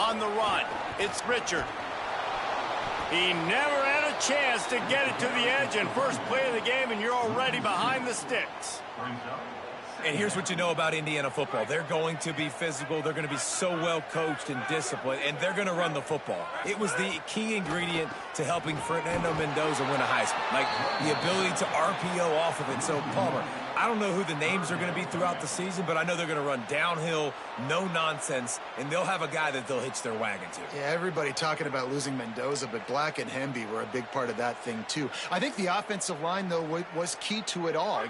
on the run. It's Richard. He never had a chance to get it to the edge, and first play of the game, and you're already behind the sticks. And here's what you know about Indiana football. They're going to be physical. They're going to be so well coached and disciplined, and they're going to run the football. It was the key ingredient to helping Fernando Mendoza win a Heisman, like the ability to RPO off of it. So, Palmer, I don't know who the names are going to be throughout the season, but I know they're going to run downhill, no nonsense, and they'll have a guy that they'll hitch their wagon to. Yeah, everybody talking about losing Mendoza, but Black and Hemby were a big part of that thing, too. I think the offensive line, though, was key to it all.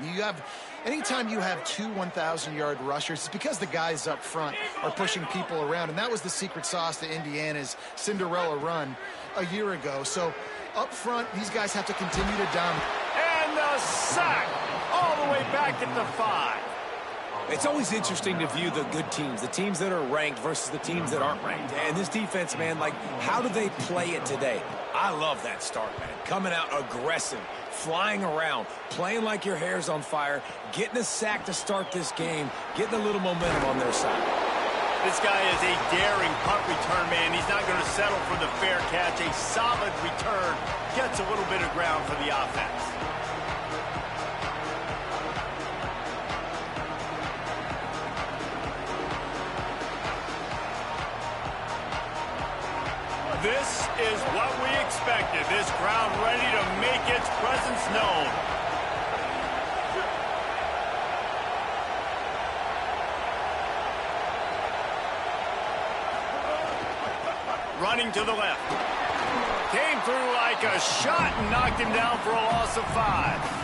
Anytime you have two 1,000-yard rushers, it's because the guys up front are pushing people around, and that was the secret sauce to Indiana's Cinderella run a year ago. So up front, these guys have to continue to dominate. And the sack all the way back at the 5. It's always interesting to view the good teams, the teams that are ranked versus the teams that aren't ranked. And this defense, man, like, how do they play it today? I love that start, man. Coming out aggressive, flying around, playing like your hair's on fire, getting a sack to start this game, getting a little momentum on their side. This guy is a daring punt return man. He's not going to settle for the fair catch. A solid return gets a little bit of ground for the offense. This is what we expected. This crowd ready to make its presence known. Running to the left. Came through like a shot and knocked him down for a loss of 5.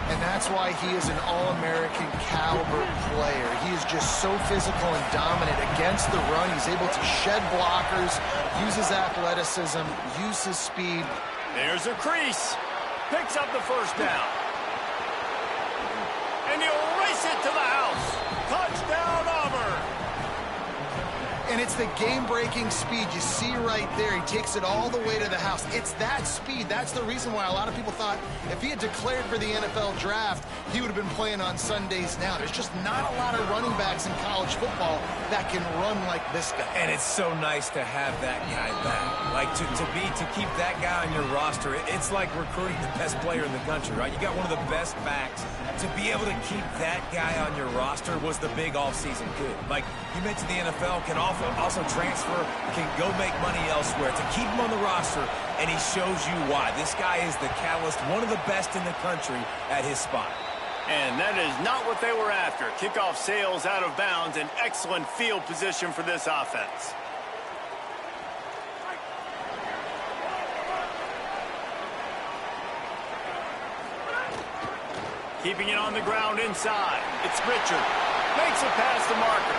And that's why he is an All-American caliber player. He is just so physical and dominant against the run. He's able to shed blockers, use his athleticism, use his speed. There's a crease. Picks up the first down. And he'll race it to the house. Touchdown, Auburn. And it's the game-breaking speed. You see right there, he takes it all the way to the house. It's that speed. That's the reason why a lot of people thought if he had declared for the NFL draft, he would have been playing on Sundays now. There's just not a lot of running backs in college football that can run like this guy. And it's so nice to have that guy back. Like, to keep that guy on your roster, it's like recruiting the best player in the country, right? You got one of the best backs. To be able to keep that guy on your roster was the big offseason coup. Like, you mentioned the NFL can also transfer, can go make money elsewhere. To keep him on the roster, and he shows you why. This guy is the catalyst, one of the best in the country at his spot. And that is not what they were after. Kickoff sails out of bounds, an excellent field position for this offense. Keeping it on the ground inside. It's Richard. Makes a pass to Marker.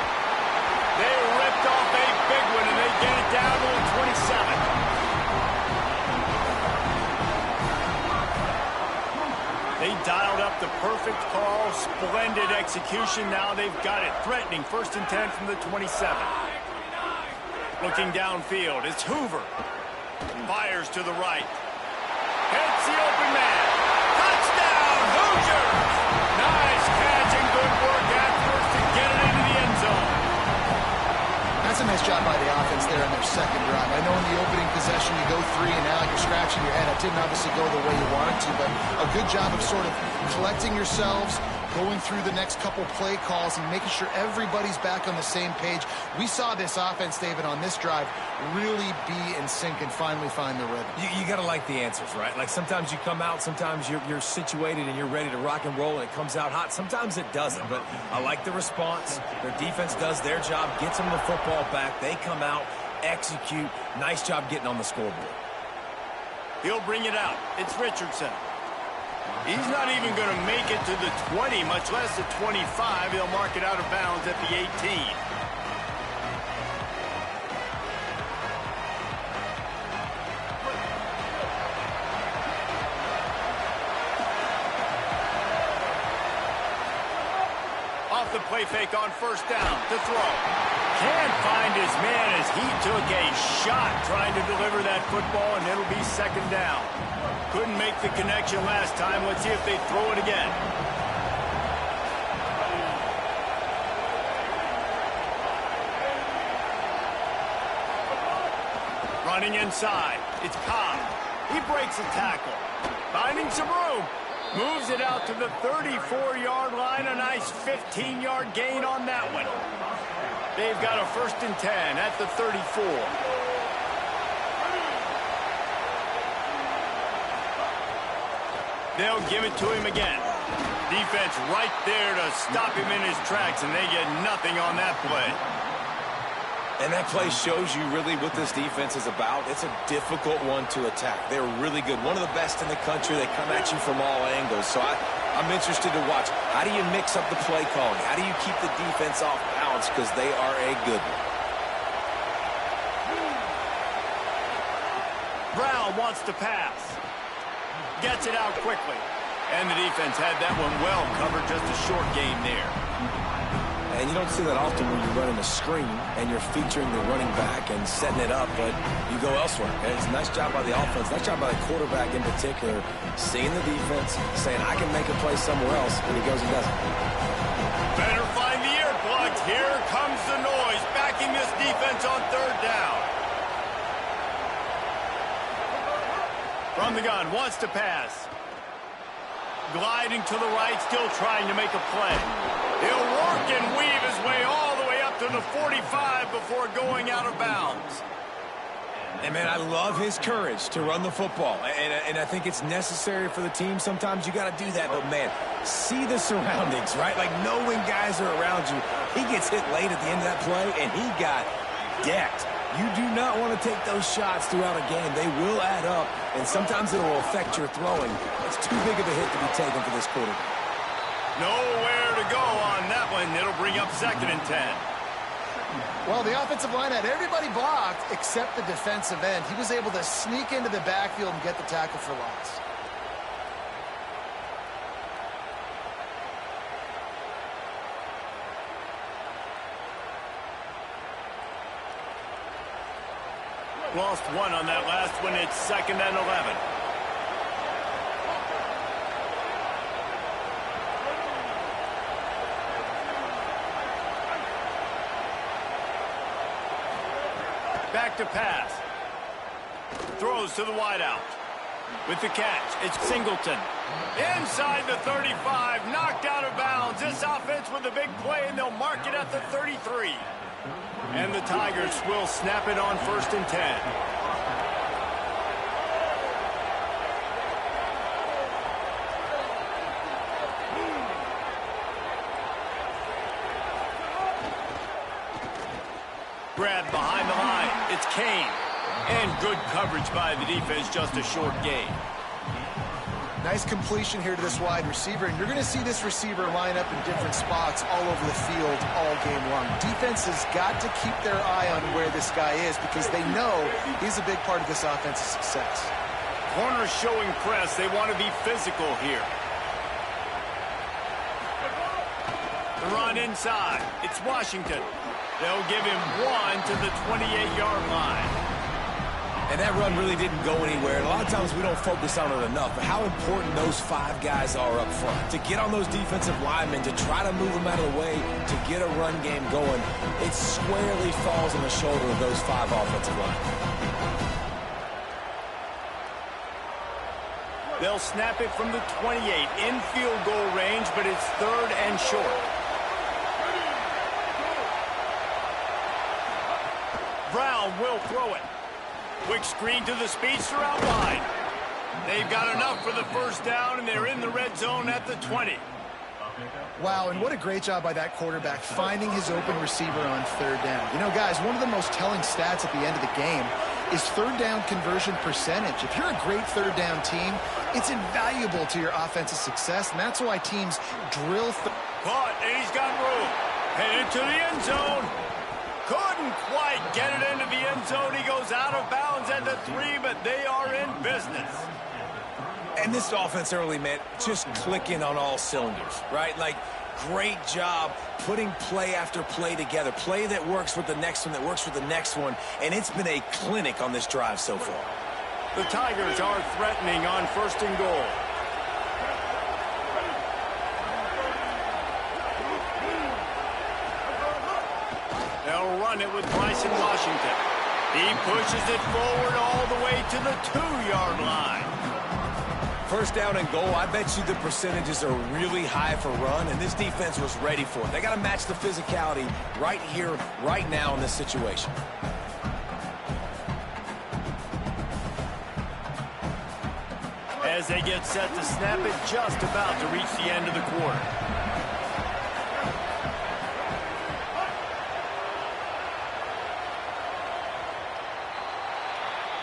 They ripped off a big one, and they get it down to the 27. They dialed up the perfect call. Splendid execution. Now they've got it. Threatening 1st and 10 from the 27. Looking downfield. It's Hoover. Fires to the right. Hits the open man. Touchdown, Hoosiers! Nice catch and good work afterwards to get it into the end zone. That's a nice job by the offense there on their second drive. I know in the opening possession you go 3 and out, you're scratching your head. It didn't obviously go the way you wanted to, but a good job of sort of collecting yourselves, going through the next couple play calls and making sure everybody's back on the same page. We saw this offense, David, on this drive really be in sync and finally find the rhythm. You got to like the answers, right? Like sometimes you come out, sometimes you're situated and you're ready to rock and roll and it comes out hot. Sometimes it doesn't, but I like the response. Their defense does their job, gets them the football back. They come out, execute. Nice job getting on the scoreboard. He'll bring it out. It's Richardson. He's not even going to make it to the 20, much less the 25. He'll mark it out of bounds at the 18. Off the play fake on 1st down to throw. Can't find his man as he took a shot trying to deliver that football, and it'll be 2nd down. Couldn't make the connection last time. Let's see if they throw it again. Running inside. It's Ncaa. He breaks a tackle. Finding some room. Moves it out to the 34-yard line. A nice 15-yard gain on that one. They've got a 1st and 10 at the 34. They'll give it to him again. Defense right there to stop him in his tracks, and they get nothing on that play. And that play shows you really what this defense is about. It's a difficult one to attack. They're really good. One of the best in the country. They come at you from all angles. So I'm interested to watch. How do you mix up the play calling? How do you keep the defense off balance? Because they are a good one. Brown wants to pass. Gets it out quickly. And the defense had that one well covered. Just a short gain there. And you don't see that often when you're running a screen and you're featuring the running back and setting it up, but you go elsewhere. And it's a nice job by the offense, nice job by the quarterback in particular, seeing the defense, saying, I can make a play somewhere else, and he goes and does it. Better find the earplugs. Here comes the noise, backing this defense on 3rd down. From the gun, wants to pass. Gliding to the right, still trying to make a play. He'll work and weave his way all the way up to the 45 before going out of bounds. And, man, I love his courage to run the football. And I think it's necessary for the team. Sometimes you got to do that. But, man, see the surroundings, right? Like, know when guys are around you. He gets hit late at the end of that play, and he got decked. You do not want to take those shots throughout a game. They will add up, and sometimes it will affect your throwing. It's too big of a hit to be taken for this quarterback. Nowhere to go on that one. It'll bring up 2nd and 10. Well, the offensive line had everybody blocked except the defensive end. He was able to sneak into the backfield and get the tackle for loss. Lost one on that last one. It's 2nd and 11. Back to pass. Throws to the wideout. With the catch, it's Singleton. Inside the 35, knocked out of bounds. This offense with a big play, and they'll mark it at the 33. And the Tigers will snap it on 1st and 10. Grabbed behind the line. It's Kane. And good coverage by the defense, just a short gain. Nice completion here to this wide receiver, and you're going to see this receiver line up in different spots all over the field all game long. Defense has got to keep their eye on where this guy is because they know he's a big part of this offense's success. Corners showing press. They want to be physical here. The run inside. It's Washington. They'll give him one to the 28-yard line. And that run really didn't go anywhere. And a lot of times we don't focus on it enough. But how important those 5 guys are up front. To get on those defensive linemen, to try to move them out of the way, to get a run game going, it squarely falls on the shoulder of those 5 offensive linemen. They'll snap it from the 28 in field goal range, but it's 3rd and short. Brown will throw it. Quick screen to the speedster out wide. They've got enough for the 1st down, and they're in the red zone at the 20. Wow, and what a great job by that quarterback finding his open receiver on 3rd down. You know, guys, one of the most telling stats at the end of the game is 3rd down conversion percentage. If you're a great 3rd down team, it's invaluable to your offensive success, and that's why teams drill. Caught, and he's got room. Headed to the end zone. Couldn't quite get it into the end zone. He goes out of bounds at the 3, but they are in business. And this offense early, man, just clicking on all cylinders, right? Like, great job putting play after play together. Play that works with the next one, that works with the next one. And it's been a clinic on this drive so far. The Tigers are threatening on 1st and goal. They'll run it with Bryson Washington. He pushes it forward all the way to the 2-yard line. First down and goal, I bet you the percentages are really high for run, and this defense was ready for it. They got to match the physicality right here, right now in this situation. As they get set to snap it, just about to reach the end of the quarter.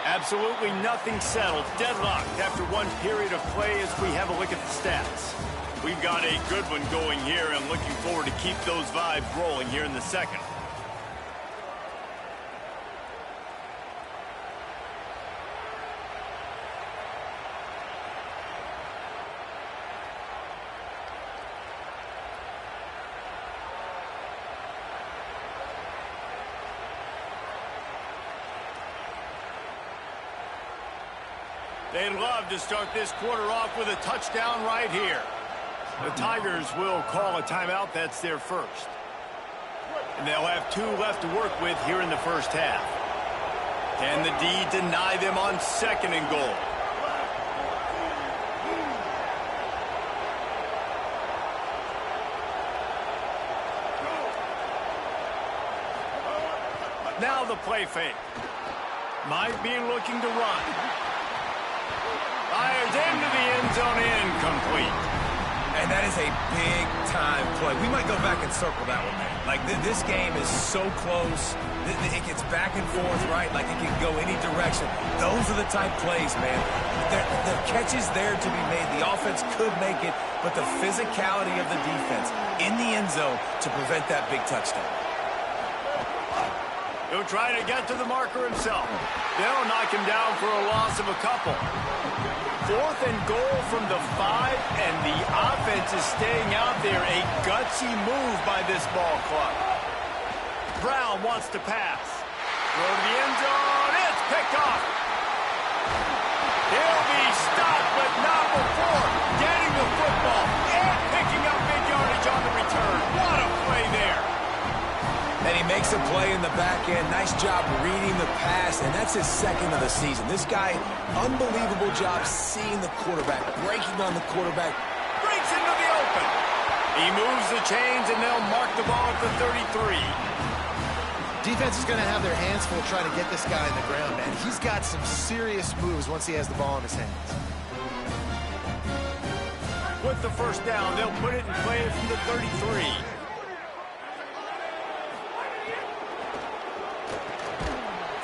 Absolutely nothing settled. Deadlocked after one period of play as we have a look at the stats. We've got a good one going here and looking forward to keep those vibes rolling here in the second. They'd love to start this quarter off with a touchdown right here. The Tigers will call a timeout. That's their first. And they'll have 2 left to work with here in the first half. Can the D deny them on second and goal? Now the play fake. Might be looking to run. Fires into the end zone, incomplete. And that is a big-time play. We might go back and circle that one, man. Like, this game is so close. It gets back and forth, right? Like, it can go any direction. Those are the type plays, man. The catch is there to be made. The offense could make it, but the physicality of the defense in the end zone to prevent that big touchdown. He'll try to get to the marker himself. They'll knock him down for a loss of a couple. 4th and goal from the 5, and the offense is staying out there. A gutsy move by this ball club. Brown wants to pass. Throw to the end zone. It's picked off. He'll be stopped, but not before getting the football and picking up big yardage on the return. What a play there. And he makes a play in the back end. Nice job reading the pass, and that's his 2nd of the season. This guy, unbelievable job seeing the quarterback, breaking on the quarterback. Breaks into the open. He moves the chains, and they'll mark the ball at the 33. Defense is going to have their hands full trying to get this guy in the ground, man. He's got some serious moves once he has the ball in his hands. With the first down, they'll put it in play from the 33.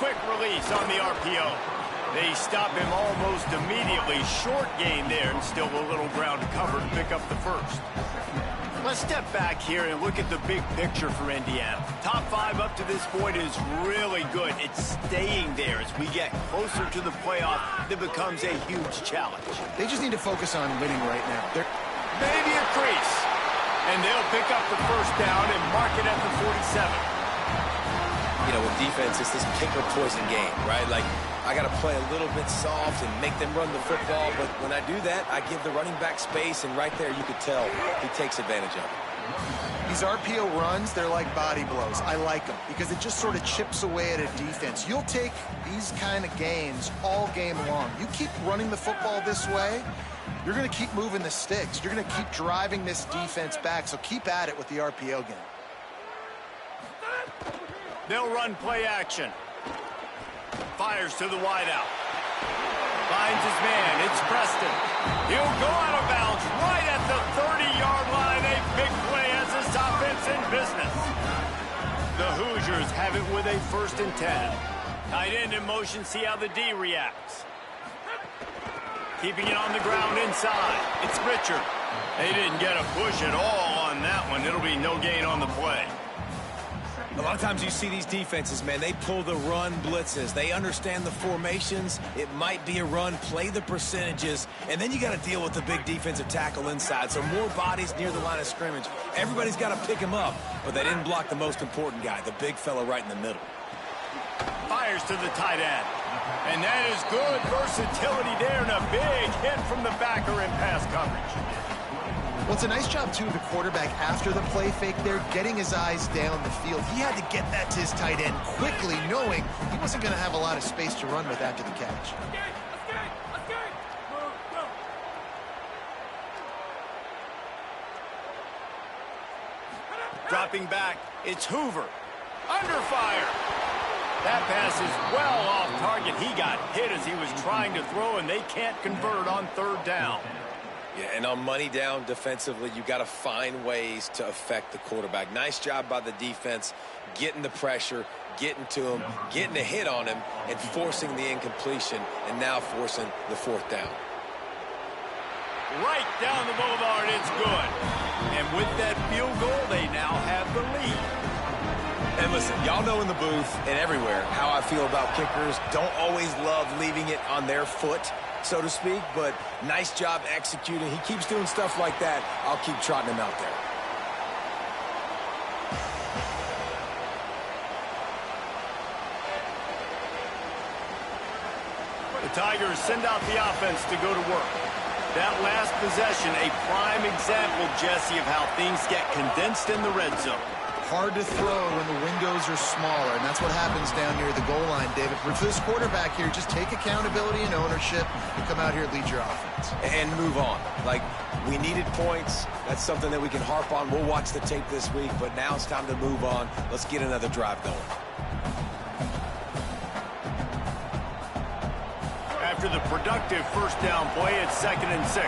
Quick release on the RPO. They stop him almost immediately. Short gain there, and still a little ground to cover to pick up the first. Let's step back here and look at the big picture for Indiana. Top 5 up to this point is really good. It's staying there as we get closer to the playoff. That becomes a huge challenge. They just need to focus on winning right now. Maybe a crease. And they'll pick up the first down and mark it at the 47. You know, with defense, it's this pick or poison game, right? Like, I got to play a little bit soft and make them run the football, but when I do that, I give the running back space, and right there you could tell he takes advantage of it. These RPO runs, they're like body blows. I like them because it just sort of chips away at a defense. You'll take these kind of gains all game long. You keep running the football this way, you're going to keep moving the sticks. You're going to keep driving this defense back, so keep at it with the RPO game. They'll run play action. Fires to the wideout. Finds his man. It's Preston. He'll go out of bounds right at the 30-yard line. A big play as this offense in business. The Hoosiers have it with a 1st and 10. Tight end in motion. See how the D reacts. Keeping it on the ground inside. It's Richard. They didn't get a push at all on that one. It'll be no gain on the play. A lot of times you see these defenses, man, they pull the run blitzes. They understand the formations. It might be a run, play the percentages, and then you got to deal with the big defensive tackle inside. So more bodies near the line of scrimmage. Everybody's got to pick him up, but they didn't block the most important guy, the big fella right in the middle. Fires to the tight end. And that is good versatility there, and a big hit from the backer in pass coverage. Well, it's a nice job, too, of the quarterback after the play fake there, getting his eyes down the field. He had to get that to his tight end quickly, knowing he wasn't going to have a lot of space to run with after the catch. Dropping back, it's Hoover. Under fire. That pass is well off target. He got hit as he was trying to throw, and they can't convert on third down. Yeah, and on money down defensively, you got to find ways to affect the quarterback. Nice job by the defense, getting the pressure, getting to him, getting a hit on him, and forcing the incompletion, and now forcing the fourth down. Right down the boulevard, it's good. And with that field goal, they now have the lead. And listen, y'all know in the booth and everywhere how I feel about kickers. Don't always love leaving it on their foot, so to speak, but nice job executing. He keeps doing stuff like that. I'll keep trotting him out there. The Tigers send out the offense to go to work. That last possession, a prime example, Jesse, of how things get condensed in the red zone. Hard to throw when the windows are smaller, and that's what happens down near the goal line, David. For this quarterback here, just take accountability and ownership and come out here and lead your offense. And move on. Like, we needed points. That's something that we can harp on. We'll watch the tape this week, but now it's time to move on. Let's get another drive going. After the productive first down play, it's 2nd and 6.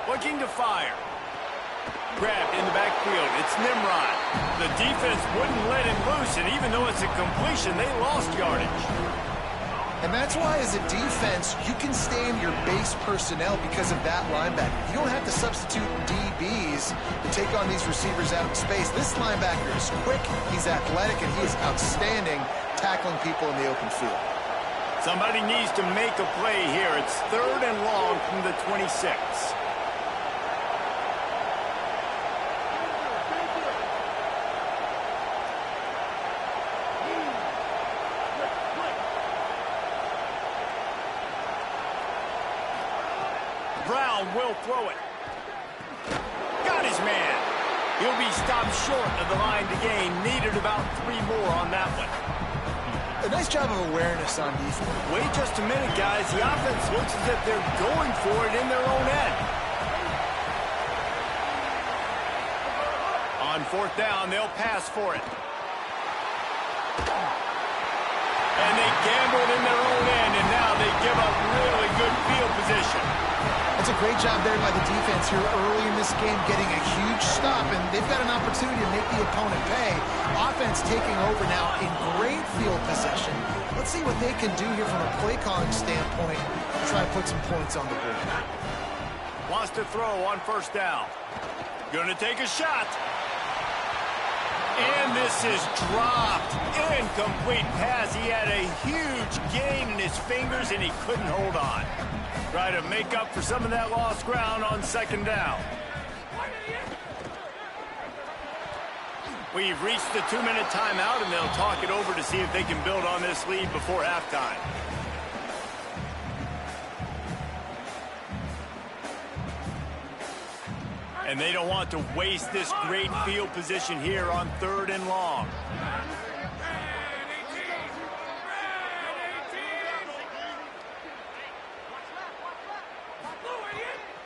Looking to fire. Grabbed in the backfield. It's Nimrod. The defense wouldn't let him loose, and even though it's a completion, they lost yardage. And that's why, as a defense, you can stay in your base personnel because of that linebacker. You don't have to substitute DBs to take on these receivers out in space. This linebacker is quick, he's athletic, and he is outstanding tackling people in the open field. Somebody needs to make a play here. It's 3rd and long from the 26. Brown will throw it. Got his man. He'll be stopped short of the line to gain. Needed about 3 more on that one. A nice job of awareness on defense. Wait just a minute, guys. The offense looks as if they're going for it in their own end. On 4th down, they'll pass for it. And they gambled in their own end, and now they give up really good field position. That's a great job there by the defense here early in this game, getting a huge stop, and they've got an opportunity to make the opponent pay. Offense taking over now in great field possession. Let's see what they can do here from a play calling standpoint to try to put some points on the board. Wants to throw on 1st down. Gonna take a shot. And this is dropped. Incomplete pass. He had a huge gain in his fingers, and he couldn't hold on. Try to make up for some of that lost ground on 2nd down. We've reached the 2-minute timeout, and they'll talk it over to see if they can build on this lead before halftime. And they don't want to waste this great field position here on 3rd and long.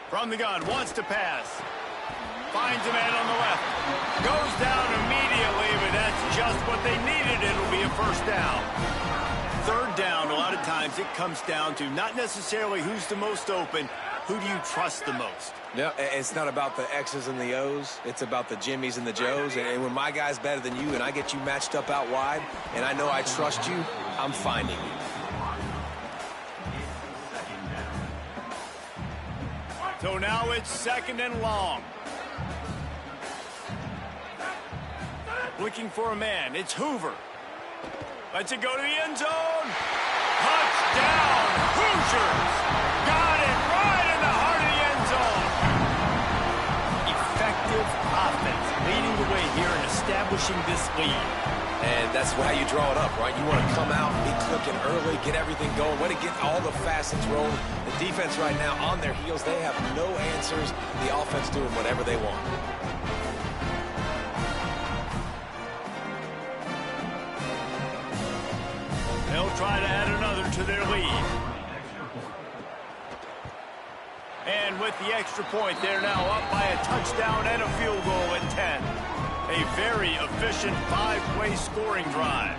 From the gun, wants to pass. Finds a man on the left. Goes down immediately, but that's just what they needed. It'll be a 1st down. 3rd down, a lot of times it comes down to not necessarily who's the most open, who do you trust the most? No, it's not about the X's and the O's. It's about the Jimmies and the Joes. And when my guy's better than you and I get you matched up out wide and I know I trust you, I'm finding you. So now it's 2nd and long. Looking for a man. It's Hoover. Lets it go to the end zone. Touchdown, Hoosiers. Got it right in the heart of the end zone. Effective offense leading the way here and establishing this lead. And that's how you draw it up, right? You want to come out, be clicking early, get everything going, way to get all the facets rolling. The defense right now on their heels, they have no answers. The offense doing whatever they want. They'll try to add another to their lead. And with the extra point, they're now up by a touchdown and a field goal at 10. A very efficient 5-play scoring drive.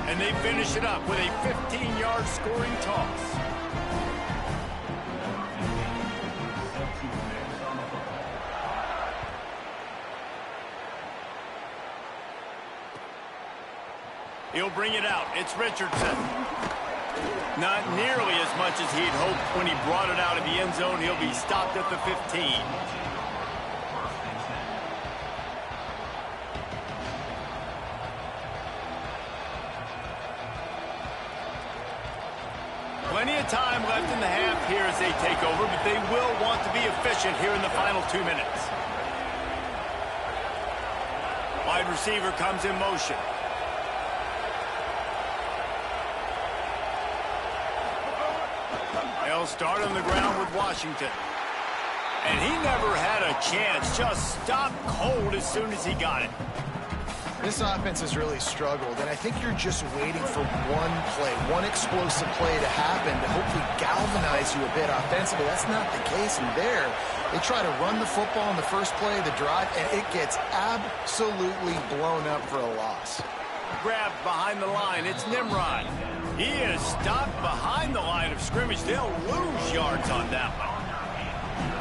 And they finish it up with a 15-yard scoring toss. He'll bring it out. It's Richardson. Not nearly as much as he'd hoped when he brought it out of the end zone. He'll be stopped at the 15. Plenty of time left in the half here as they take over, but they will want to be efficient here in the final 2 minutes. Wide receiver comes in motion. They'll start on the ground with Washington. And he never had a chance, just stopped cold as soon as he got it. This offense has really struggled, and I think you're just waiting for one play, one explosive play to happen to hopefully galvanize you a bit offensively. That's not the case in there. They try to run the football in the first play of the drive, and it gets absolutely blown up for a loss. Grabbed behind the line, it's Nimrod. He is stopped behind the line of scrimmage. They'll lose yards on that one.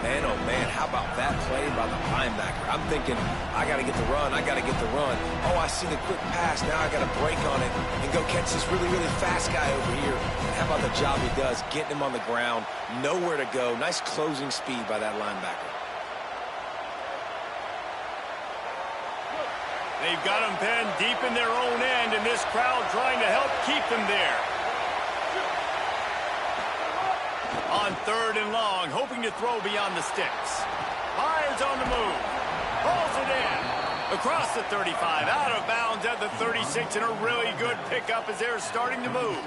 Man, oh man, how about that play by the linebacker? I'm thinking, I got to get the run, I got to get the run. Oh, I see the quick pass, now I got to break on it and go catch this really, really fast guy over here. And how about the job he does, getting him on the ground, nowhere to go. Nice closing speed by that linebacker. They've got him pinned deep in their own end, and this crowd trying to help keep them there. On 3rd and long, hoping to throw beyond the sticks. Fires on the move. Pulls it in. Across the 35, out of bounds at the 36, and a really good pickup as they're starting to move.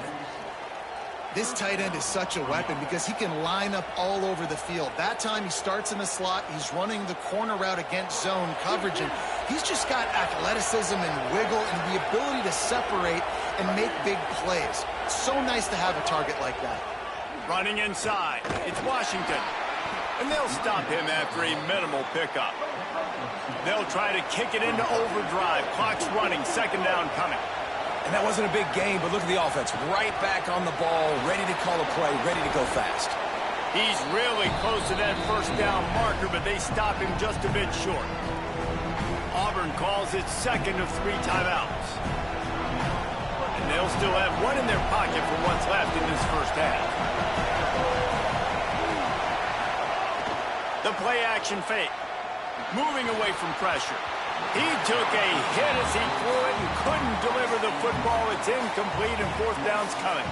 This tight end is such a weapon because he can line up all over the field. That time he starts in the slot. He's running the corner route against zone coverage, and he's just got athleticism and wiggle and the ability to separate and make big plays. It's so nice to have a target like that. Running inside, it's Washington. And they'll stop him after a minimal pickup. They'll try to kick it into overdrive. Clock's running, 2nd down coming. And that wasn't a big game, but look at the offense. Right back on the ball, ready to call a play, ready to go fast. He's really close to that 1st down marker, but they stop him just a bit short. Auburn calls it 2nd of 3 timeouts. And they'll still have one in their pocket for what's left in this 1st half. The play-action fake. Moving away from pressure. He took a hit as he threw it and couldn't deliver the football. It's incomplete, and 4th down's coming.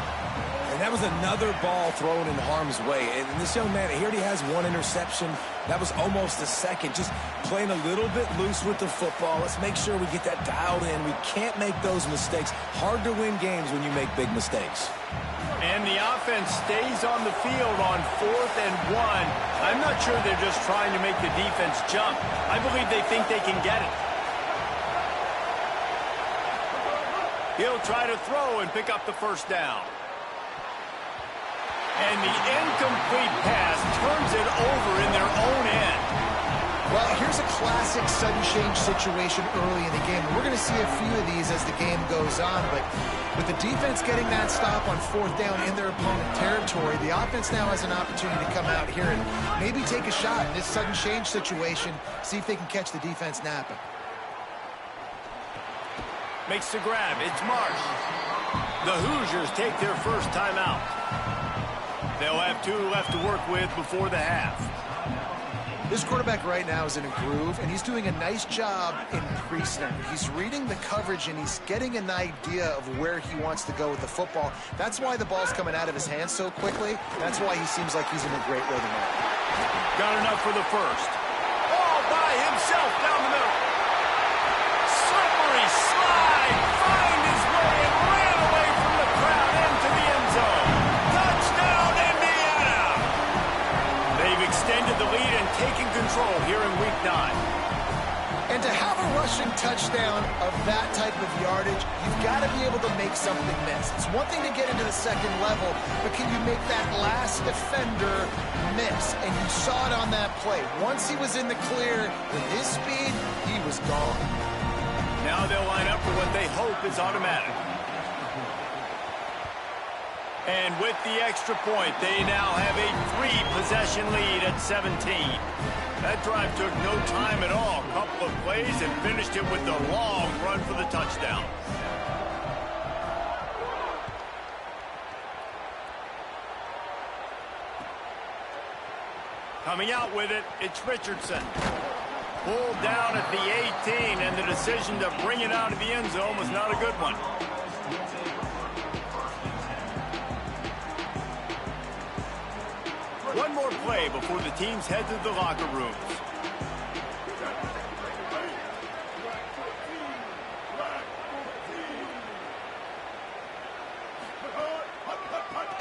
And that was another ball thrown in harm's way. And this young man, he already has 1 interception. That was almost a 2nd. Just playing a little bit loose with the football. Let's make sure we get that dialed in. We can't make those mistakes. Hard to win games when you make big mistakes. And the offense stays on the field on 4th and 1. I'm not sure they're just trying to make the defense jump. I believe they think they can get it. He'll try to throw and pick up the 1st down. And the incomplete pass turns it over in their own end. Well, here's a classic sudden change situation early in the game. We're going to see a few of these as the game goes on, but with the defense getting that stop on 4th down in their opponent territory, the offense now has an opportunity to come out here and maybe take a shot in this sudden change situation, see if they can catch the defense napping. Makes the grab. It's Marsh. The Hoosiers take their 1st timeout. They'll have 2 left to work with before the half. This quarterback right now is in a groove, and he's doing a nice job in pre-snap. He's reading the coverage, and he's getting an idea of where he wants to go with the football. That's why the ball's coming out of his hands so quickly. That's why he seems like he's in a great rhythm now. Got enough for the 1st. All by himself down the middle. Slippery slide. Finds here in Week 9. And to have a rushing touchdown of that type of yardage, you've got to be able to make something miss. It's one thing to get into the second level, but can you make that last defender miss? And you saw it on that play. Once he was in the clear, with his speed, he was gone. Now they'll line up for what they hope is automatic. And with the extra point, they now have a 3-possession lead at 17. That drive took no time at all. A couple of plays and finished it with the long run for the touchdown. Coming out with it, it's Richardson. Pulled down at the 18, and the decision to bring it out of the end zone was not a good one. One more play before the teams head to the locker rooms.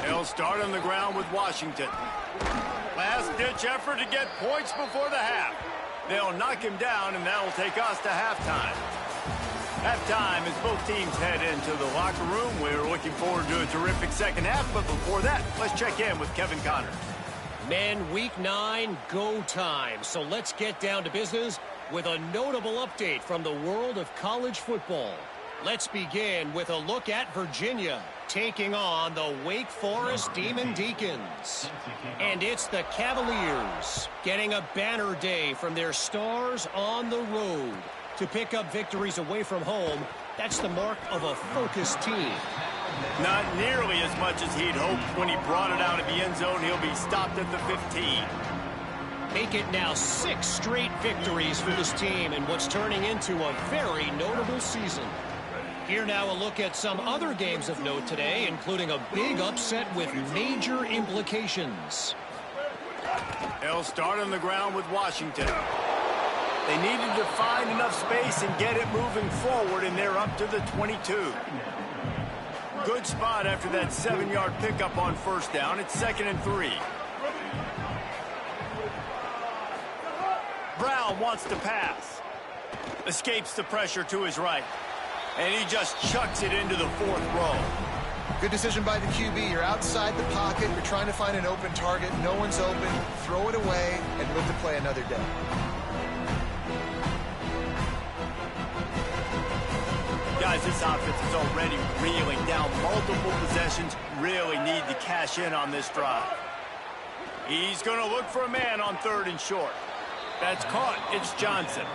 They'll start on the ground with Washington. Last-ditch effort to get points before the half. They'll knock him down, and that'll take us to halftime. Halftime as both teams head into the locker room. We're looking forward to a terrific second half, but before that, let's check in with Kevin Connors. Men, Week 9, go time. So let's get down to business with a notable update from the world of college football. Let's begin with a look at Virginia taking on the Wake Forest Demon Deacons. And it's the Cavaliers getting a banner day from their stars on the road. To pick up victories away from home, that's the mark of a focused team. Not nearly as much as he'd hoped when he brought it out of the end zone. He'll be stopped at the 15. Make it now 6 straight victories for this team in what's turning into a very notable season. Here now a look at some other games of note today, including a big upset with major implications. They'll start on the ground with Washington. They needed to find enough space and get it moving forward, and they're up to the 22. Good spot after that 7-yard pickup on first down. It's 2nd and 3. Brown wants to pass. Escapes the pressure to his right. And he just chucks it into the 4th row. Good decision by the QB. You're outside the pocket. You're trying to find an open target. No one's open. Throw it away and live to play another day. Guys, this offense is already reeling down multiple possessions. Really need to cash in on this drive. He's going to look for a man on 3rd and short. That's caught. It's Johnson.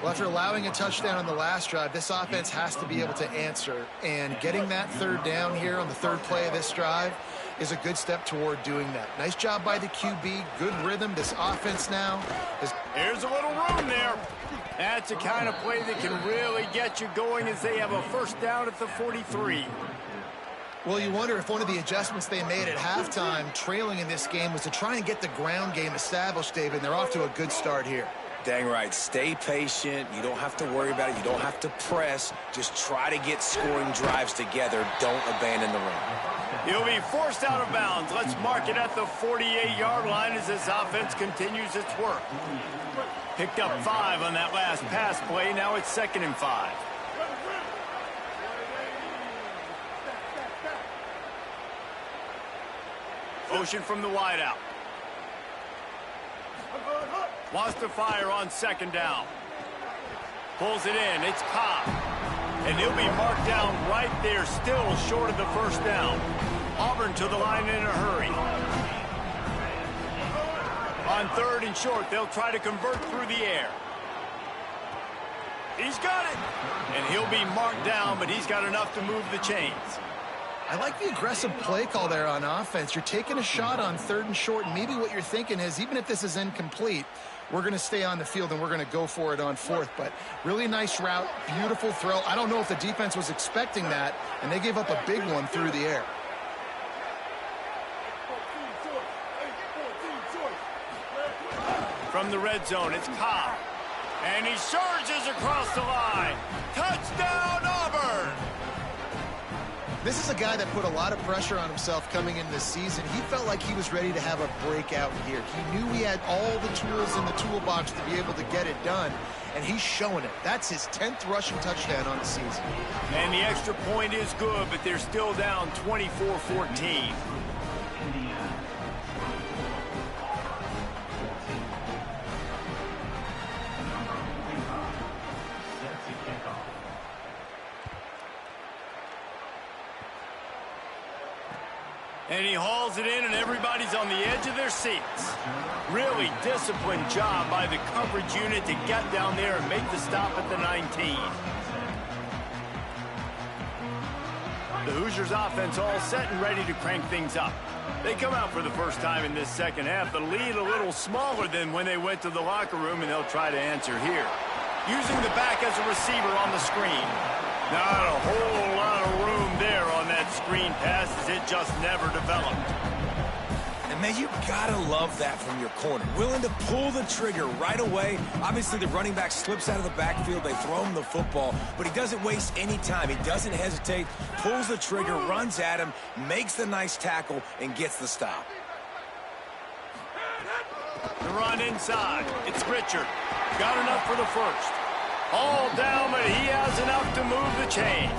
Well, after allowing a touchdown on the last drive, this offense has to be able to answer. And getting that 3rd down here on the 3rd play of this drive is a good step toward doing that. Nice job by the QB. Good rhythm. This offense now is... Here's a little room there. That's the kind of play that can really get you going as they have a 1st down at the 43. Well, you wonder if one of the adjustments they made at halftime, trailing in this game, was to try and get the ground game established, David, and they're off to a good start here. Dang right. Stay patient. You don't have to worry about it. You don't have to press. Just try to get scoring drives together. Don't abandon the run. He'll be forced out of bounds. Let's mark it at the 48-yard line as this offense continues its work. Picked up 5 on that last pass play. Now it's 2nd and 5. Motion from the wideout. Wants to fire on 2nd down. Pulls it in. It's Ncaa. And he'll be marked down right there, still short of the 1st down. Auburn to the line in a hurry. On 3rd and short, they'll try to convert through the air. He's got it. And he'll be marked down, but he's got enough to move the chains. I like the aggressive play call there on offense. You're taking a shot on 3rd and short, and maybe what you're thinking is, even if this is incomplete, we're going to stay on the field and we're going to go for it on 4th. But really nice route, beautiful throw. I don't know if the defense was expecting that, and they gave up a big one through the air. From the red zone, it's Ncaa. And he surges across the line. Touchdown, Auburn! This is a guy that put a lot of pressure on himself coming into this season. He felt like he was ready to have a breakout year. He knew he had all the tools in the toolbox to be able to get it done, and he's showing it. That's his 10th rushing touchdown on the season. And the extra point is good, but they're still down 24-14. And he hauls it in, and everybody's on the edge of their seats. Really disciplined job by the coverage unit to get down there and make the stop at the 19. The Hoosiers offense all set and ready to crank things up. They come out for the first time in this second half. The lead a little smaller than when they went to the locker room, and they'll try to answer here. Using the back as a receiver on the screen. Not a whole lot of room there on that screen pass, as it just never developed. And, man, you gotta love that from your corner. Willing to pull the trigger right away. Obviously, the running back slips out of the backfield. They throw him the football, but he doesn't waste any time. He doesn't hesitate, pulls the trigger, runs at him, makes the nice tackle, and gets the stop. The run inside. It's Richard. Got enough for the first. All down, but he has enough to move the chains.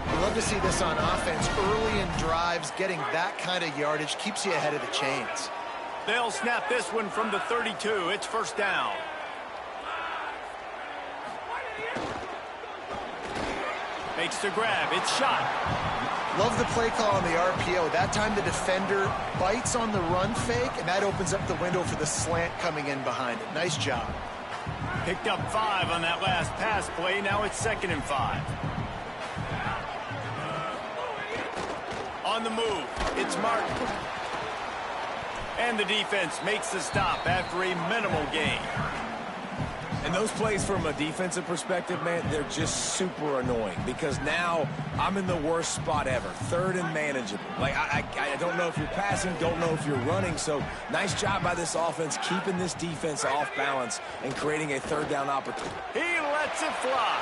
We love to see this on offense. Early in drives, getting that kind of yardage keeps you ahead of the chains. They'll snap this one from the 32. It's first down. Makes the grab. It's shot. Love the play call on the RPO. That time the defender bites on the run fake, and that opens up the window for the slant coming in behind it. Nice job. Picked up 5 on that last pass play. Now it's 2nd and 5. On the move, it's Martin. And the defense makes the stop after a minimal gain. And those plays from a defensive perspective, man, they're just super annoying because now I'm in the worst spot ever. 3rd and manageable. Like, I don't know if you're passing, don't know if you're running. So nice job by this offense keeping this defense off balance and creating a 3rd down opportunity. He lets it fly.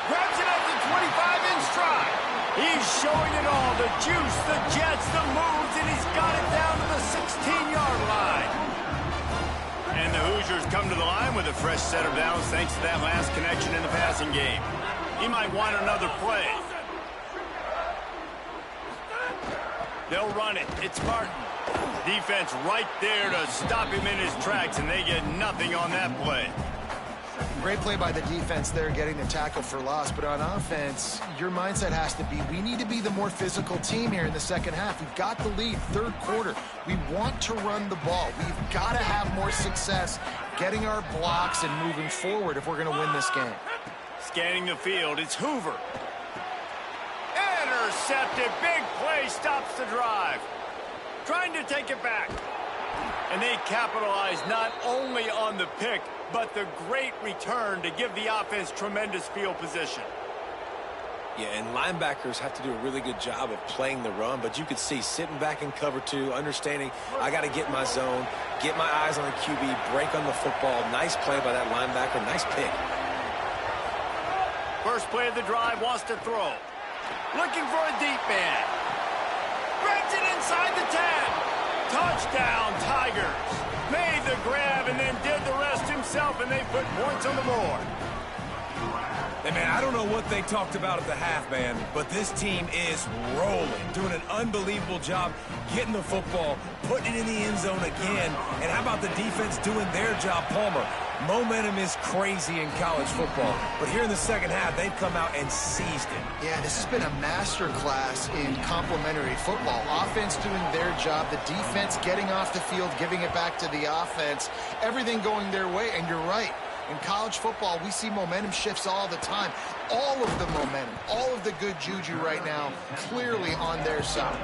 Grabs it at the 25 in stride. He's showing it all. The juice, the jets, the moves, and he's got it down to the 16-yard line. And the Hoosiers come to the line with a fresh set of downs thanks to that last connection in the passing game. He might want another play. They'll run it. It's Martin. Defense right there to stop him in his tracks, and they get nothing on that play. Great play by the defense there, getting the tackle for loss. But on offense, your mindset has to be, we need to be the more physical team here in the second half. We've got the lead, 3rd quarter. We want to run the ball. We've got to have more success getting our blocks and moving forward if we're going to win this game. Scanning the field, it's Hoover. Intercepted, big play, stops the drive. Trying to take it back. And they capitalize not only on the pick, but the great return to give the offense tremendous field position. Yeah, and linebackers have to do a really good job of playing the run, but you could see sitting back in cover 2, understanding I got to get my zone, get my eyes on the QB, break on the football. Nice play by that linebacker. Nice pick. First play of the drive, wants to throw. Looking for a deep man. Grabs it inside the 10. Touchdown, Tigers. Made the grab and then did the rest himself, and they put points on the board. Hey, man, I don't know what they talked about at the half, man, but this team is rolling, doing an unbelievable job getting the football, putting it in the end zone again. And how about the defense doing their job, Palmer? Momentum is crazy in college football, but here in the second half, they've come out and seized it. Yeah, this has been a master class in complementary football. Offense doing their job, the defense getting off the field, giving it back to the offense, everything going their way, and you're right. In college football, we see momentum shifts all the time. All of the momentum, all of the good juju right now, clearly on their side.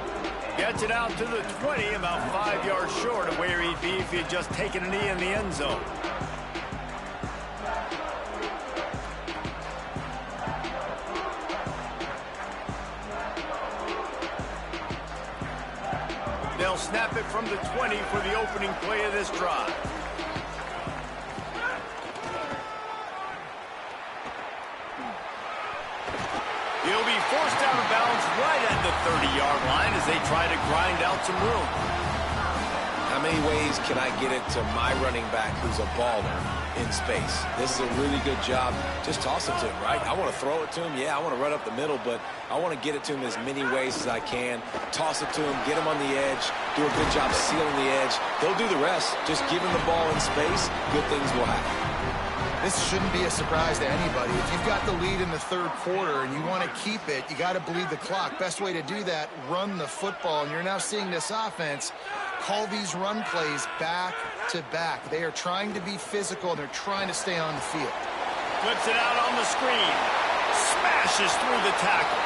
Gets it out to the 20, about 5 yards short of where he'd be if he had just taken a knee in the end zone. They'll snap it from the 20 for the opening play of this drive. He'll be forced out of bounds right at the 30-yard line as they try to grind out some room. How many ways can I get it to my running back who's a baller in space? This is a really good job. Just toss it to him, right? I want to throw it to him. Yeah, I want to run up the middle, but I want to get it to him as many ways as I can. Toss it to him, get him on the edge, do a good job sealing the edge. He'll do the rest. Just give him the ball in space, good things will happen. This shouldn't be a surprise to anybody. If you've got the lead in the third quarter and you want to keep it, you got to bleed the clock. Best way to do that, run the football. And you're now seeing this offense call these run plays back to back. They are trying to be physical, and they're trying to stay on the field. Flips it out on the screen. Smashes through the tackle.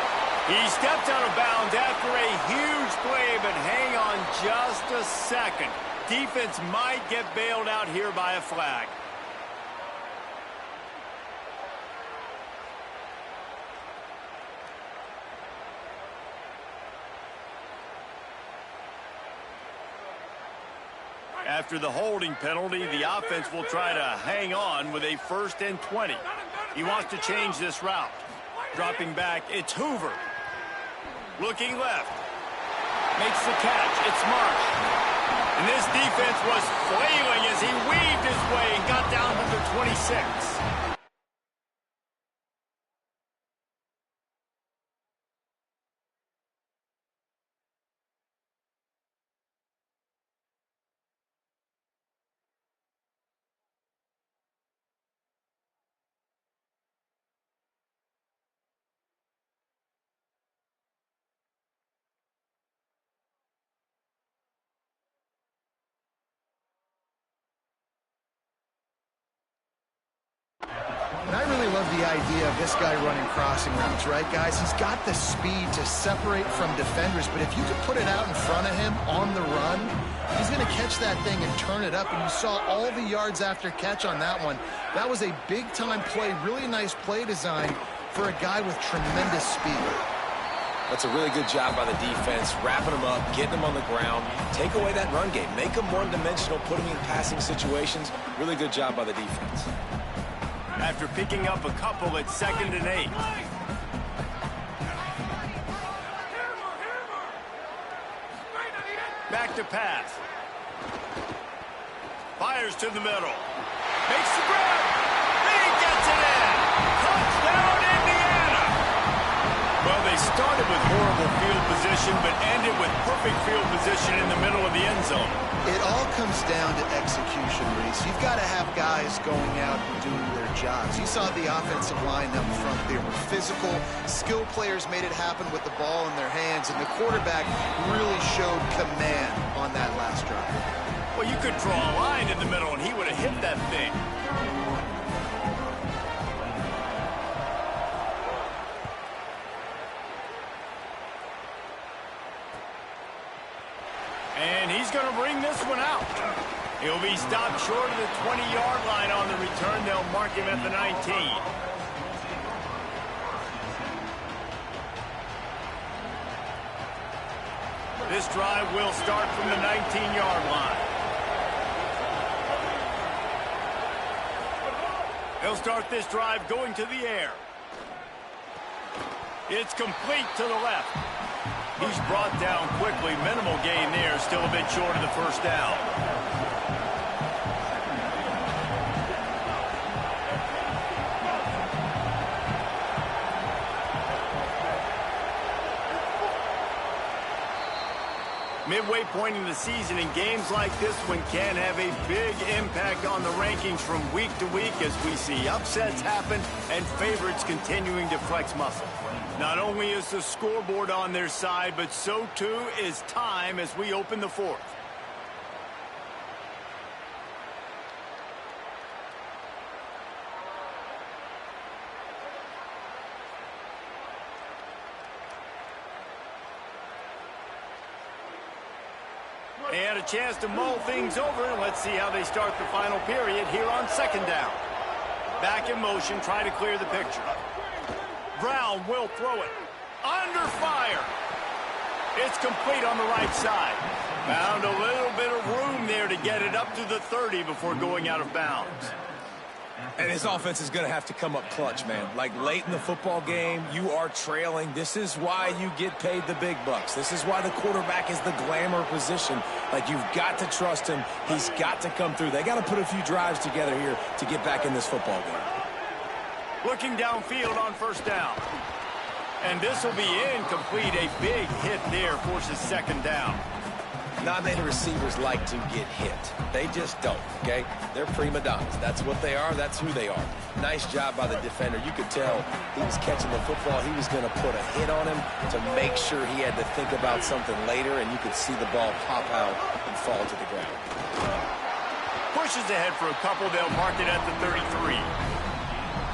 He stepped out of bounds after a huge play, but hang on just a second. Defense might get bailed out here by a flag. After the holding penalty, the offense will try to hang on with a 1st and 20. He wants to change this route. Dropping back, it's Hoover. Looking left. Makes the catch. It's Marsh. And this defense was flailing as he weaved his way and got down to the 26. And I really love the idea of this guy running crossing routes, right, guys? He's got the speed to separate from defenders, but if you could put it out in front of him on the run, he's going to catch that thing and turn it up, and you saw all the yards after catch on that one. That was a big-time play, really nice play design for a guy with tremendous speed. That's a really good job by the defense, wrapping them up, getting them on the ground, take away that run game, make them one-dimensional, put them in passing situations. Really good job by the defense. After picking up a couple at 2nd and 8. Back to pass. Fires to the middle. Makes the grab. And he gets it in. Touchdown, Indiana. Well, they started with horrible field position, but ended with perfect field position in the middle of the end zone. It all comes down to execution, Reese. You've got to have guys going out and doing their jobs. You saw the offensive line up front. They were physical. Skilled players made it happen with the ball in their hands, and the quarterback really showed command on that last drive. Well, you could draw a line in the middle, and he would have hit that thing. And he's going to bring this one out. He'll be stopped short of the 20-yard line on the return. They'll mark him at the 19. This drive will start from the 19-yard line. They'll start this drive going to the air. It's complete to the left. He's brought down quickly. Minimal gain there. Still a bit short of the first down. Midway point in the season, in games like this one can have a big impact on the rankings from week to week as we see upsets happen and favorites continuing to flex muscle. Not only is the scoreboard on their side, but so too is time as we open the fourth. They had a chance to mull things over, and let's see how they start the final period here on 2nd down. Back in motion, try to clear the picture. Brown will throw it. Under fire. It's complete on the right side. Found a little bit of room there to get it up to the 30 before going out of bounds. And his offense is going to have to come up clutch, man. Like late in the football game, you are trailing. This is why you get paid the big bucks. This is why the quarterback is the glamour position. Like, you've got to trust him. He's got to come through. They got to put a few drives together here to get back in this football game. Looking downfield on first down. And this will be incomplete. A big hit there forces second down. Not many receivers like to get hit. They just don't, okay? They're prima donnas. That's what they are. That's who they are. Nice job by the defender. You could tell he was catching the football. He was going to put a hit on him to make sure he had to think about something later, and you could see the ball pop out and fall to the ground. Pushes ahead for a couple. They'll mark it at the 33.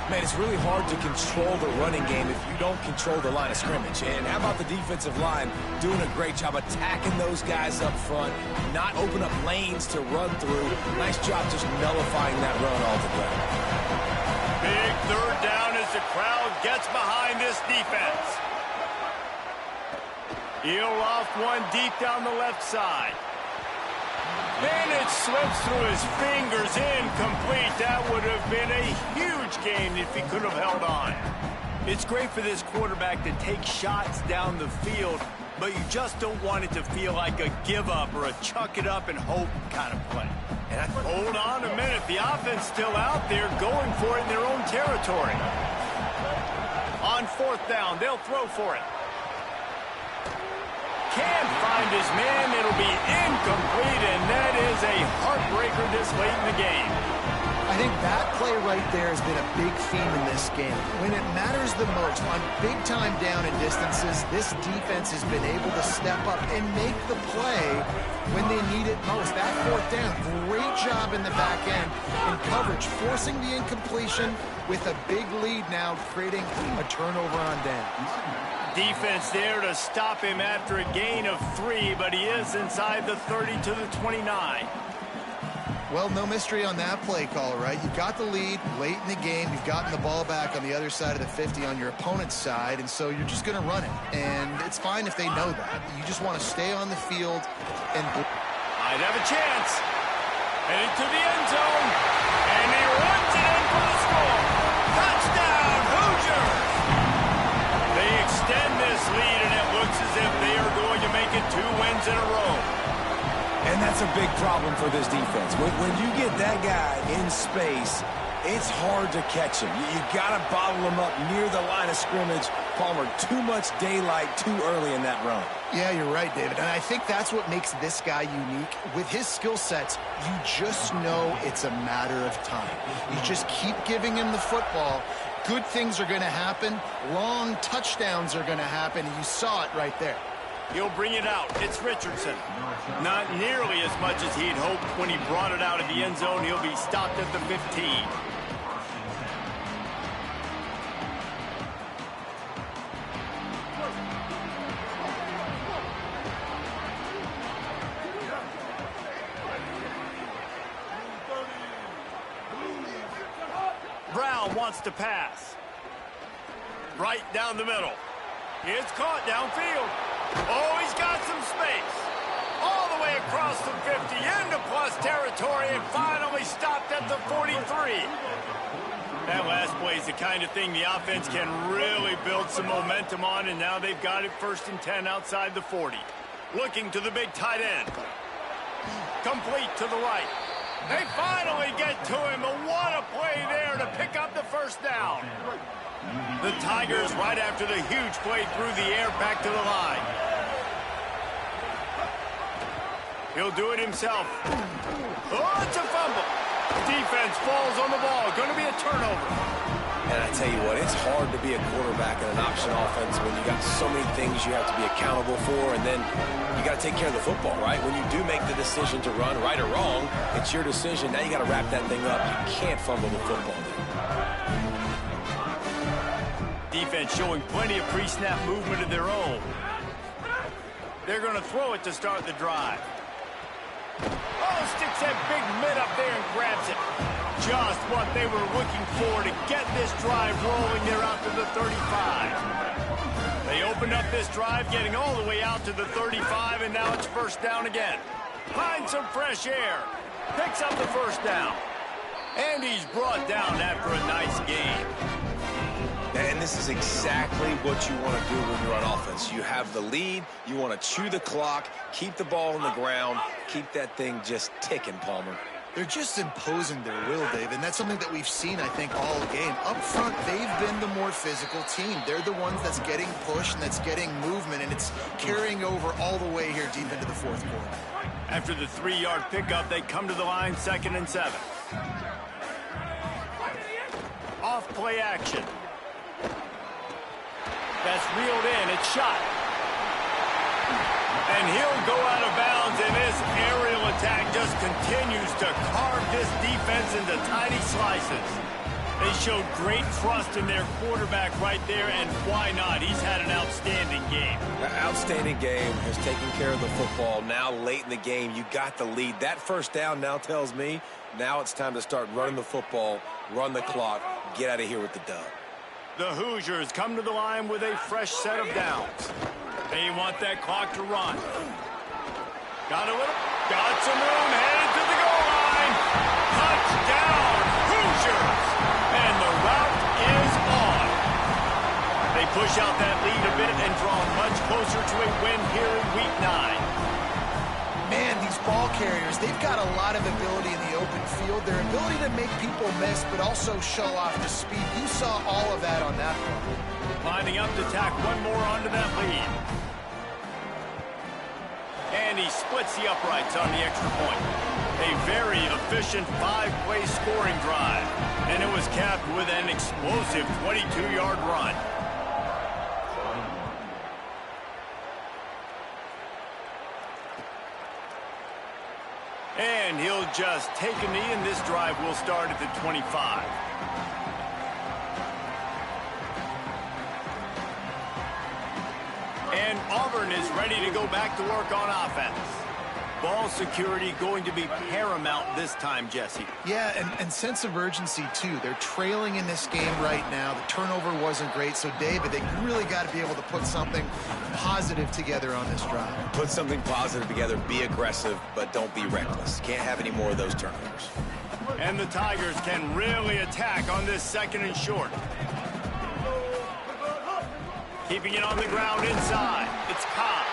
Man, it's really hard to control the running game if you don't control the line of scrimmage. And how about the defensive line doing a great job attacking those guys up front, not open up lanes to run through. Nice job just nullifying that run altogether. Big third down as the crowd gets behind this defense. He'll loft one deep down the left side. And it slips through his fingers, incomplete. That would have been a huge gain if he could have held on. It's great for this quarterback to take shots down the field, but you just don't want it to feel like a give-up or a chuck-it-up and hope kind of play. And hold on a minute. The offense still out there going for it in their own territory. On fourth down, they'll throw for it. Can't find his man. It'll be incomplete, and that is a heartbreaker this late in the game. I think that play right there has been a big theme in this game. When it matters the most, on big-time down and distances, this defense has been able to step up and make the play when they need it most. That fourth down, great job in the back end in coverage, forcing the incompletion with a big lead now, creating a turnover on downs. Defense there to stop him after a gain of 3, but he is inside the 30 to the 29. Well, no mystery on that play call, right? You got the lead late in the game. You've gotten the ball back on the other side of the 50 on your opponent's side, and so you're just going to run it. And it's fine if they know that. You just want to stay on the field and... Might have a chance. Headed to the end zone. And he runs it in for the score. Touchdown, Hoosiers! They extend this lead, and it looks as if they are going to make it 2 wins in a row. And that's a big problem for this defense. When you get that guy in space, it's hard to catch him. You got to bottle him up near the line of scrimmage. Palmer, too much daylight too early in that run. Yeah, you're right, David. And I think that's what makes this guy unique. With his skill sets, you just know it's a matter of time. You just keep giving him the football. Good things are going to happen. Long touchdowns are going to happen. And you saw it right there. He'll bring it out. It's Richardson. Not nearly as much as he'd hoped when he brought it out of the end zone. He'll be stopped at the 15. Brown wants to pass. Right down the middle. It's caught downfield. Oh, he's got some space. All the way across the 50 into plus territory and finally stopped at the 43. That last play is the kind of thing the offense can really build some momentum on, and now they've got it 1st and 10 outside the 40. Looking to the big tight end. Complete to the right. They finally get to him, but what a play there to pick up the 1st down. The Tigers right after the huge play through the air back to the line. He'll do it himself. Oh, it's a fumble. Defense falls on the ball. Going to be a turnover. And I tell you what, it's hard to be a quarterback in an option offense when you got so many things you have to be accountable for, and then you got to take care of the football, right? When you do make the decision to run, right or wrong, it's your decision. Now you got to wrap that thing up. You can't fumble the football there. Defense showing plenty of pre-snap movement of their own. They're going to throw it to start the drive. Oh, sticks that big mid up there and grabs it. Just what they were looking for to get this drive rolling there out to the 35. They opened up this drive, getting all the way out to the 35, and now it's 1st down again. Find some fresh air. Picks up the 1st down. And he's brought down after a nice game. And this is exactly what you want to do when you're on offense. You have the lead. You want to chew the clock, keep the ball on the ground, keep that thing just ticking, Palmer. They're just imposing their will, Dave, and that's something that we've seen, I think, all game. Up front, they've been the more physical team. They're the ones that's getting pushed and that's getting movement, and it's carrying over all the way here deep into the fourth quarter. After the 3-yard pickup, they come to the line 2nd and 7. Off play action. That's reeled in. It's shot. And he'll go out of bounds, and this aerial attack just continues to carve this defense into tiny slices. They showed great trust in their quarterback right there, and why not? He's had an outstanding game. An outstanding game, has taken care of the football. Now late in the game, you got the lead. That first down now tells me now it's time to start running the football, run the clock, get out of here with the dub. The Hoosiers come to the line with a fresh set of downs. They want that clock to run. Got some room, headed to the goal line. Touchdown, Hoosiers! And the route is on. They push out that lead a bit and draw much closer to a win here in Week 9. Man, these ball carriers, they've got a lot of ability in the open field. Their ability to make people miss, but also show off the speed. You saw all of that on that one. Lining up to tack one more onto that lead. And he splits the uprights on the extra point. A very efficient 5-play scoring drive. And it was capped with an explosive 22-yard run. And he'll just take a knee, and this drive will start at the 25. And Auburn is ready to go back to work on offense. Ball security going to be paramount this time, Jesse. Yeah, and sense of urgency, too. They're trailing in this game right now. The turnover wasn't great, so, David, they really got to be able to put something positive together on this drive. Put something positive together, be aggressive, but don't be reckless. Can't have any more of those turnovers. And the Tigers can really attack on this 2nd and short. Keeping it on the ground inside. It's Ncaa.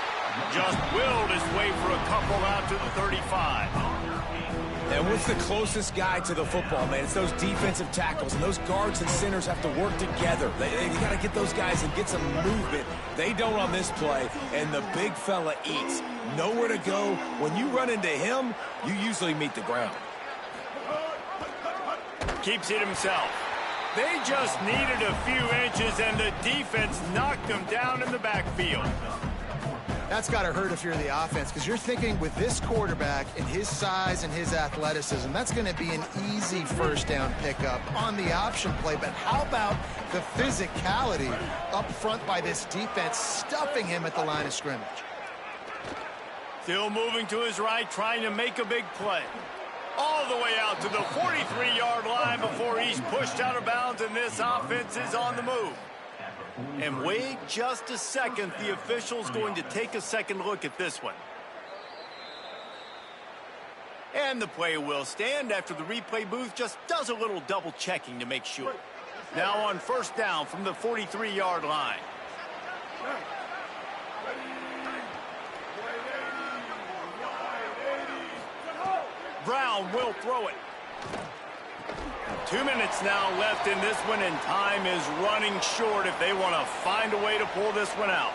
Just willed his way for a couple out to the 35. And what's the closest guy to the football, man? It's those defensive tackles, and those guards and centers have to work together. They got to get those guys and get some movement. They don't on this play, and the big fella eats. Nowhere to go. When you run into him, you usually meet the ground. Keeps it himself. They just needed a few inches, and the defense knocked them down in the backfield. That's got to hurt if you're the offense, because you're thinking with this quarterback and his size and his athleticism, that's going to be an easy first down pickup on the option play. But how about the physicality up front by this defense, stuffing him at the line of scrimmage? Still moving to his right, trying to make a big play. All the way out to the 43-yard line before he's pushed out of bounds, and this offense is on the move. And wait just a second, the official's going to take a second look at this one. And the play will stand after the replay booth just does a little double checking to make sure. Now on first down from the 43-yard line. Brown will throw it. 2 minutes now left in this one, and time is running short if they want to find a way to pull this one out.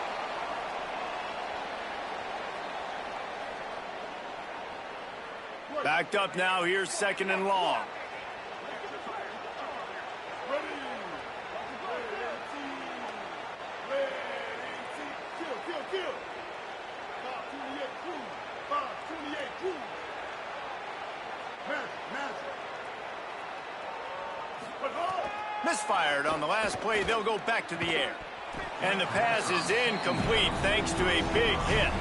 Backed up now, here's 2nd and long. Misfired on the last play. They'll go back to the air. And the pass is incomplete thanks to a big hit.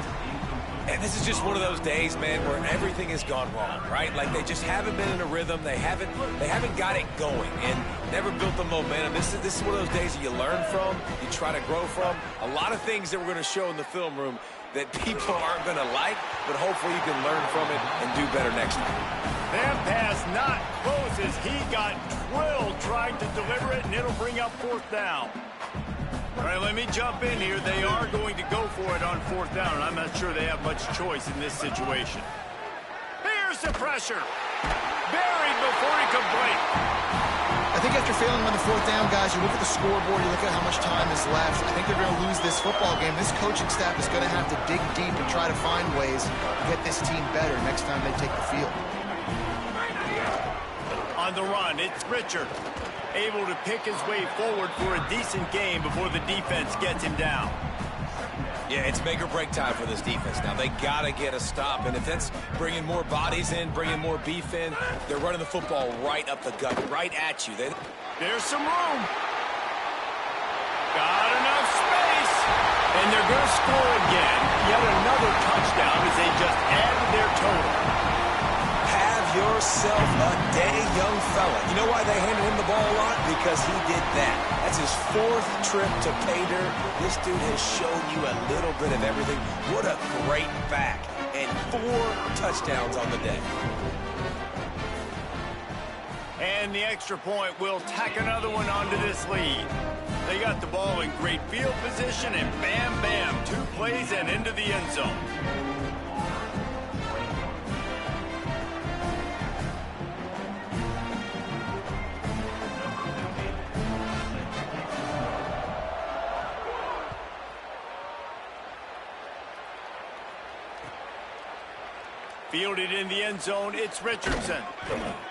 And this is just one of those days, man, where everything has gone wrong, right? Like they just haven't been in a rhythm. They haven't got it going and never built the momentum. This is one of those days that you learn from, you try to grow from. A lot of things that we're going to show in the film room that people aren't going to like, but hopefully you can learn from it and do better next time. That pass not close as he got drilled trying to deliver it, and it'll bring up 4th down. All right, let me jump in here. They are going to go for it on 4th down, and I'm not sure they have much choice in this situation. Here's the pressure. Buried before he could blink. I think after failing on the 4th down, guys, you look at the scoreboard, you look at how much time is left. I think they're going to lose this football game. This coaching staff is going to have to dig deep and try to find ways to get this team better next time they take the field. On the run, it's Richard, able to pick his way forward for a decent game before the defense gets him down. Yeah, it's make or break time for this defense. Now, they got to get a stop, and if that's bringing more bodies in, bringing more beef in, they're running the football right up the gut, right at you. There's some room. Got enough space. And they're going to score again. Yet another touchdown as they just added their total. Have yourself a day, young fella. You know why they handed him the ball a lot? Because he did that. That's his 4th trip to pay dirt. This dude has shown you a little bit of everything. What a great back. And 4 touchdowns on the day. And the extra point will tack another one onto this lead. They got the ball in great field position, and bam, bam, 2 plays and into the end zone. Fielded in the end zone, it's Richardson.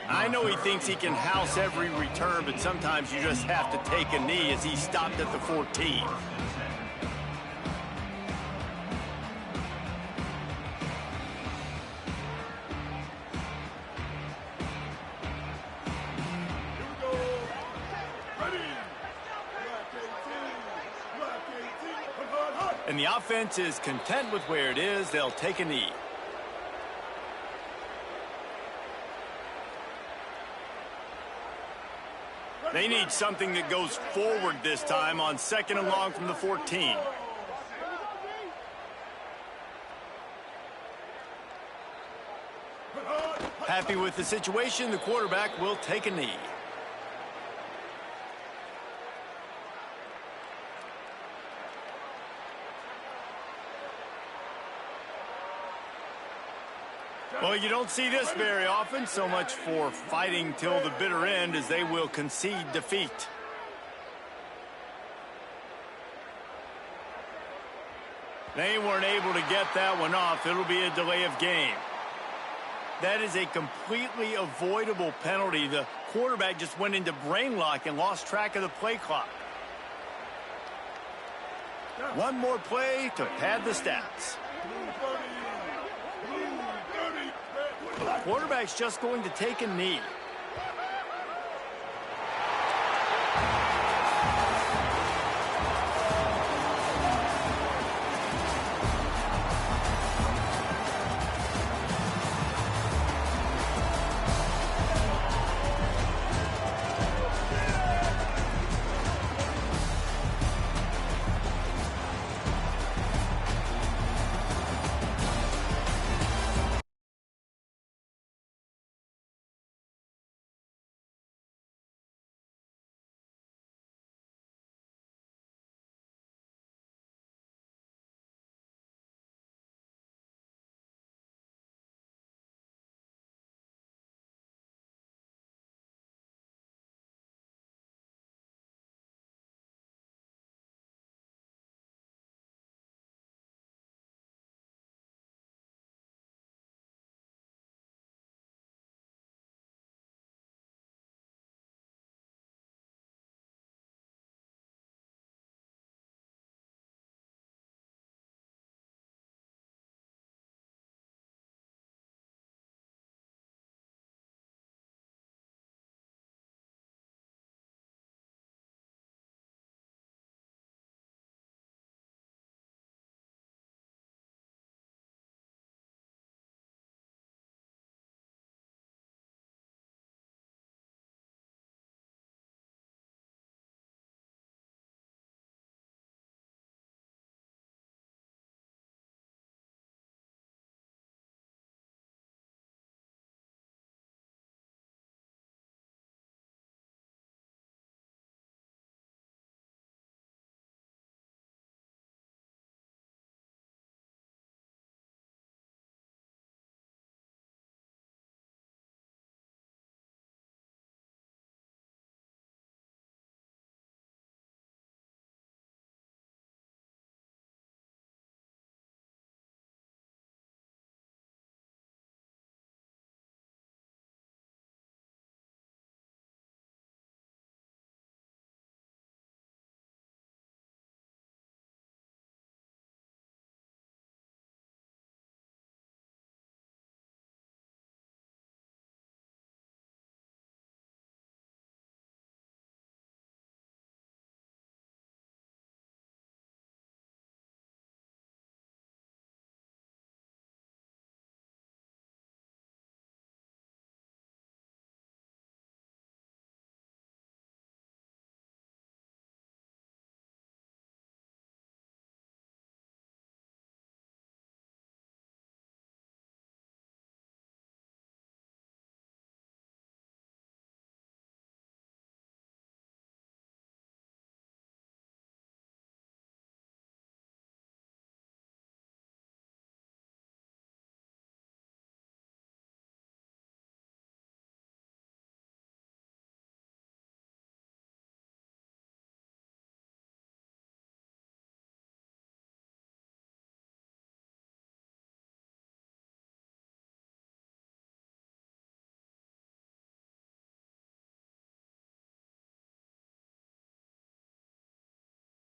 I know he thinks he can house every return, but sometimes you just have to take a knee as he stopped at the 14. And the offense is content with where it is. They'll take a knee. They need something that goes forward this time on 2nd and long from the 14. Happy with the situation, the quarterback will take a knee. Well, you don't see this very often. So much for fighting till the bitter end as they will concede defeat. They weren't able to get that one off. It'll be a delay of game. That is a completely avoidable penalty. The quarterback just went into brain lock and lost track of the play clock. One more play to pad the stats. The quarterback's just going to take a knee.